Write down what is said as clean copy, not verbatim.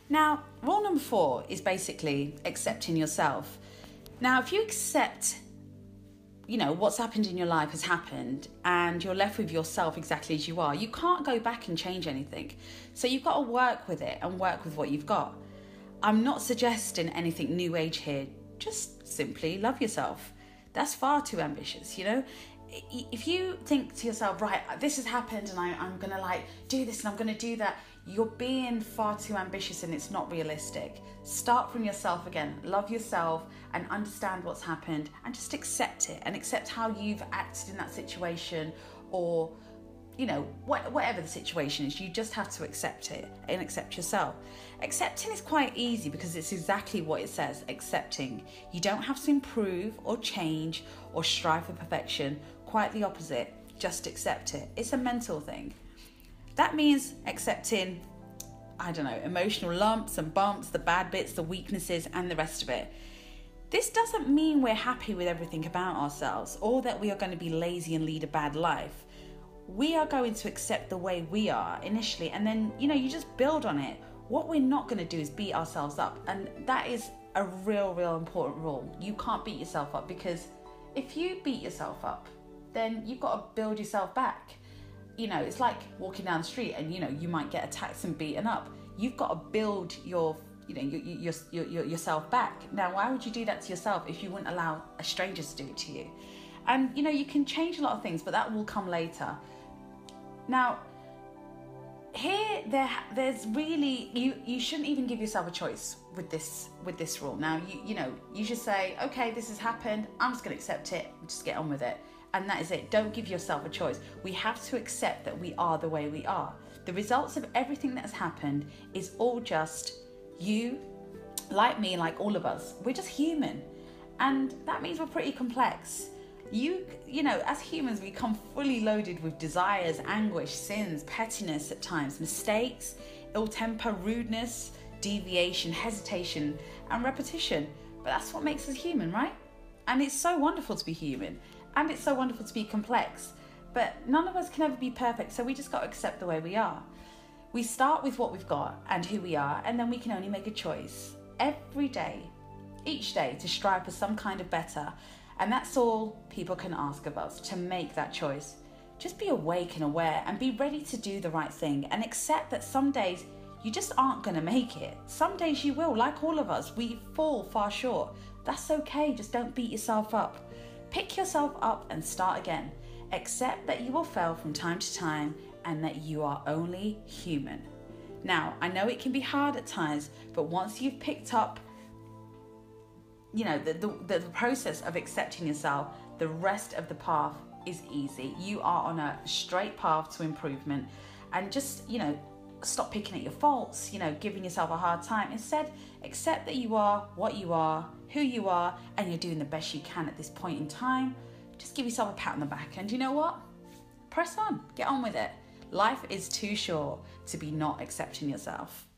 Now, rule number 4 is basically accepting yourself. Now, if you accept, what's happened in your life has happened and you're left with yourself exactly as you are, you can't go back and change anything. So you've got to work with it and work with what you've got. I'm not suggesting anything new age here. Just simply love yourself. That's far too ambitious, If you think to yourself, right, this has happened and I'm going to do this and I'm going to do that, you're being far too ambitious and it's not realistic. Start from yourself again. Love yourself and understand what's happened and just accept it and accept how you've acted in that situation or, whatever the situation is. You just have to accept it and accept yourself. Accepting is quite easy because it's exactly what it says, accepting. You don't have to improve or change or strive for perfection. Quite the opposite. Just accept it. It's a mental thing. That means accepting, emotional lumps and bumps, the bad bits, the weaknesses, and the rest of it. This doesn't mean we're happy with everything about ourselves or that we are going to be lazy and lead a bad life. We are going to accept the way we are initially, and then, you just build on it. What we're not going to do is beat ourselves up. And that is a real important rule. You can't beat yourself up, because if you beat yourself up, then you've got to build yourself back. It's like walking down the street and, you might get attacked and beaten up. You've got to build yourself back. Now, why would you do that to yourself if you wouldn't allow a stranger to do it to you? And, you can change a lot of things, but that will come later. Now, here, there's really, you shouldn't even give yourself a choice with this rule. Now, you should say, okay, this has happened. I'm just going to accept it. Just get on with it. And that is it. Don't give yourself a choice. We have to accept that we are the way we are. The results of everything that's happened is all just you, like me, like all of us. We're just human. And that means we're pretty complex. As humans, we come fully loaded with desires, anguish, sins, pettiness at times, mistakes, ill temper, rudeness, deviation, hesitation, and repetition. But that's what makes us human, right? And it's so wonderful to be human. And it's so wonderful to be complex. But none of us can ever be perfect, so we just got to accept the way we are. We start with what we've got and who we are, and then we can only make a choice every day, each day, to strive for some kind of better. And that's all people can ask of us, to make that choice. Just be awake and aware and be ready to do the right thing, and accept that some days you just aren't going to make it. Some days you will, like all of us. We fall far short. That's okay. Just don't beat yourself up. Pick yourself up and start again. Accept that you will fail from time to time and that you are only human. Now, I know it can be hard at times, but once you've picked up the process of accepting yourself, the rest of the path is easy. You are on a straight path to improvement, and just, stop picking at your faults, giving yourself a hard time. Instead, accept that you are what you are, who you are, and you're doing the best you can at this point in time. Just give yourself a pat on the back, and you know what? Press on, get on with it. Life is too short to be not accepting yourself.